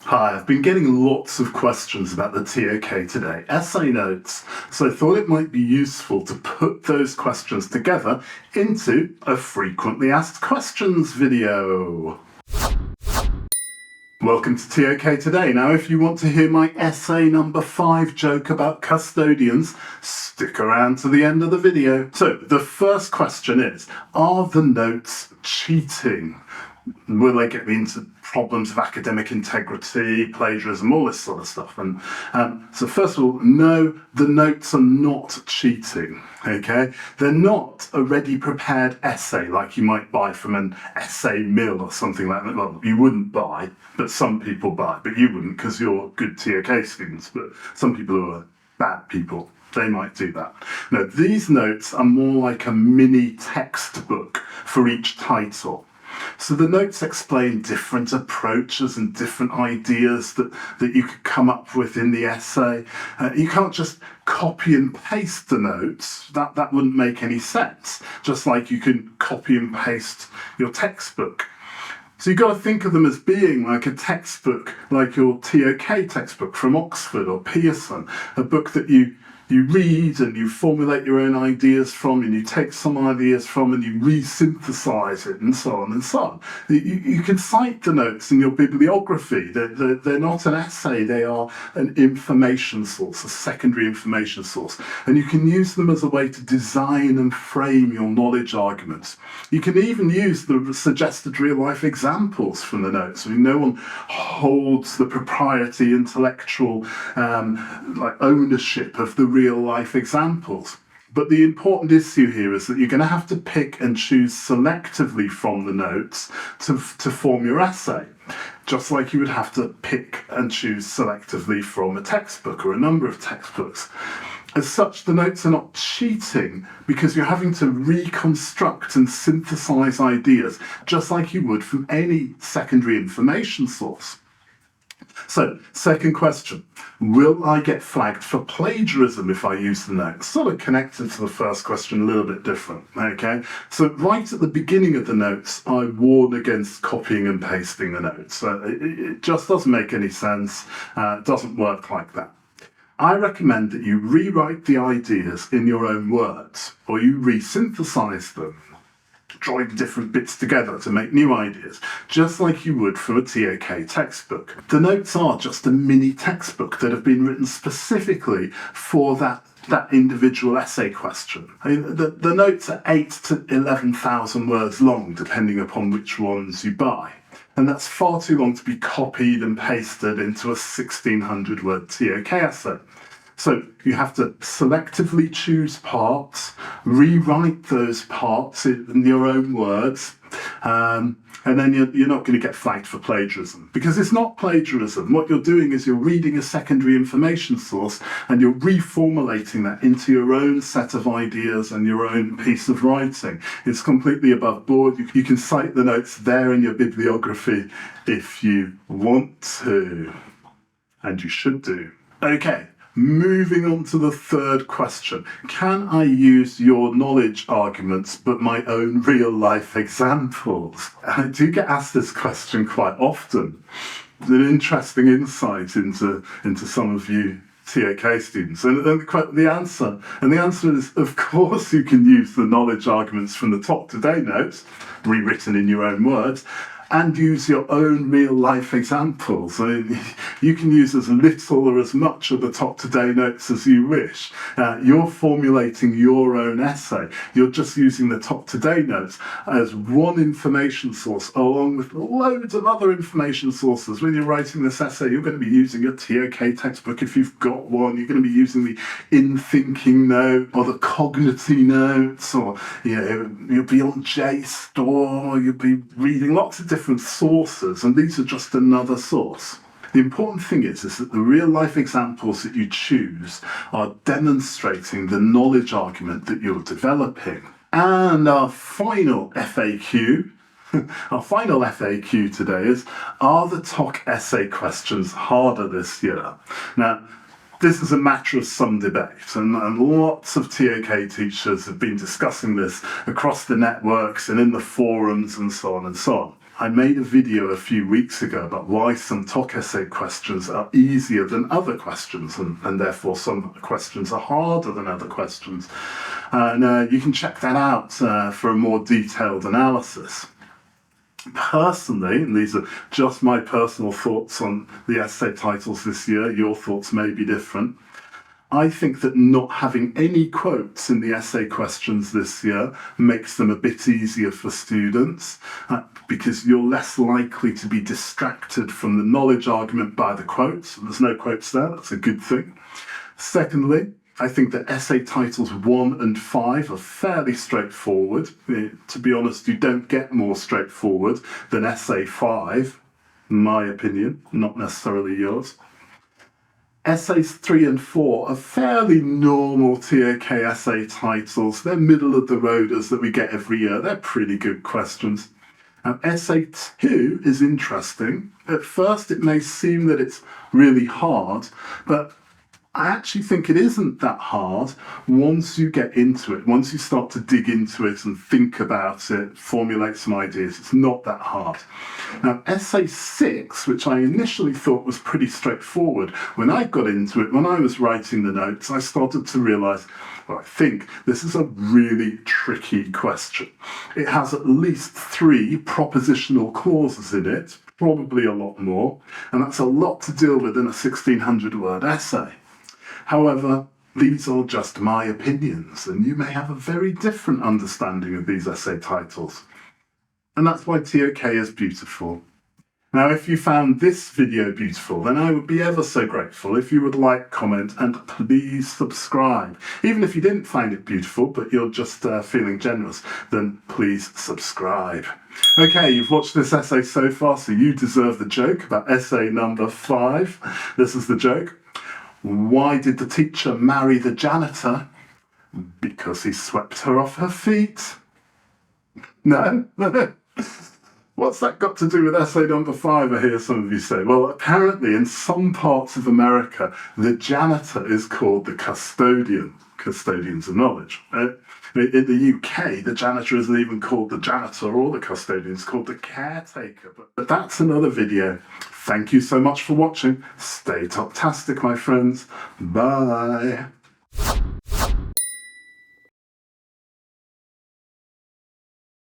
Hi, I've been getting lots of questions about the TokToday Essay Notes, so I thought it might be useful to put those questions together into a frequently asked questions video. Welcome to TOK Today. Now, if you want to hear my essay number 5 joke about custodians, stick around to the end of the video. So, the first question is, are the notes cheating? Will they get me into problems of academic integrity, plagiarism, all this sort of stuff? And so first of all, no, the notes are not cheating, okay? They're not a ready prepared essay like you might buy from an essay mill or something like that. Well, you wouldn't buy, but some people buy, but you wouldn't because you're good TOK students, but some people who are bad people, they might do that. No, these notes are more like a mini textbook for each title. So the notes explain different approaches and different ideas that you could come up with in the essay. You can't just copy and paste the notes. That wouldn't make any sense. Just like you can copy and paste your textbook. So you've got to think of them as being like a textbook, like your TOK textbook from Oxford or Pearson, a book that you read and you formulate your own ideas from, and you take some ideas from and you re-synthesize it, and so on and so on. You can cite the notes in your bibliography. They're not an essay, they are an information source, a secondary information source. And you can use them as a way to design and frame your knowledge arguments. You can even use the suggested real-life examples from the notes. I mean, no one holds the propriety, intellectual ownership of the real-life examples. But the important issue here is that you're going to have to pick and choose selectively from the notes to form your essay, just like you would have to pick and choose selectively from a textbook or a number of textbooks. As such, the notes are not cheating because you're having to reconstruct and synthesize ideas just like you would from any secondary information source. So, second question, will I get flagged for plagiarism if I use the notes? Sort of connected to the first question, a little bit different, okay? So right at the beginning of the notes, I warn against copying and pasting the notes. It just doesn't make any sense, it doesn't work like that. I recommend that you rewrite the ideas in your own words, or you re-synthesize them, join different bits together to make new ideas, just like you would from a TOK textbook. The notes are just a mini textbook that have been written specifically for that individual essay question. I mean, the notes are 8,000 to 11,000 words long, depending upon which ones you buy. And that's far too long to be copied and pasted into a 1,600 word TOK essay. So you have to selectively choose parts, rewrite those parts in your own words, and then you're not going to get flagged for plagiarism. Because it's not plagiarism. What you're doing is you're reading a secondary information source and you're reformulating that into your own set of ideas and your own piece of writing. It's completely above board. You can cite the notes there in your bibliography if you want to, and you should do. Okay. Moving on to the third question. Can I use your knowledge arguments but my own real-life examples? I do get asked this question quite often. It's an interesting insight into some of you TOK students. And the answer is, of course you can use the knowledge arguments from the TokToday notes, rewritten in your own words, and use your own real-life examples. I mean, you can use as little or as much of the TokToday notes as you wish. You're formulating your own essay. You're just using the TokToday notes as one information source along with loads of other information sources. When you're writing this essay, you're going to be using your TOK textbook if you've got one. You're going to be using the in-thinking note or the cognity notes, or you'll be on JSTOR, you'll be reading lots of different sources, and these are just another source. The important thing is that the real-life examples that you choose are demonstrating the knowledge argument that you're developing. And our final FAQ today is, are the ToK essay questions harder this year? Now, this is a matter of some debate, and lots of TOK teachers have been discussing this across the networks and in the forums and so on and so on. I made a video a few weeks ago about why some ToK Essay questions are easier than other questions, and therefore some questions are harder than other questions. And you can check that out for a more detailed analysis. Personally, and these are just my personal thoughts on the essay titles this year, your thoughts may be different. I think that not having any quotes in the essay questions this year makes them a bit easier for students because you're less likely to be distracted from the knowledge argument by the quotes. There's no quotes there, that's a good thing. Secondly, I think that essay titles 1 and 5 are fairly straightforward. To be honest, you don't get more straightforward than essay 5, in my opinion, not necessarily yours. Essays 3 and 4 are fairly normal ToK essay titles. They're middle of the roaders that we get every year. They're pretty good questions. Essay 2 is interesting. At first it may seem that it's really hard, but I actually think it isn't that hard once you get into it, once you start to dig into it and think about it, formulate some ideas. It's not that hard. Now, essay 6, which I initially thought was pretty straightforward, when I got into it, when I was writing the notes, I started to realise, well, I think this is a really tricky question. It has at least 3 propositional clauses in it, probably a lot more, and that's a lot to deal with in a 1,600-word essay. However, these are just my opinions, and you may have a very different understanding of these essay titles. And that's why ToK is beautiful. Now, if you found this video beautiful, then I would be ever so grateful if you would like, comment, and please subscribe. Even if you didn't find it beautiful, but you're just feeling generous, then please subscribe. Okay, you've watched this essay so far, so you deserve the joke about essay number 5. This is the joke. Why did the teacher marry the janitor? Because he swept her off her feet. No? What's that got to do with essay number 5, I hear some of you say? Well, apparently in some parts of America, the janitor is called the custodian. Custodians of knowledge. In the UK, the janitor isn't even called the janitor or the custodian, it's called the caretaker. But that's another video. Thank you so much for watching. Stay TokTastic, my friends. Bye.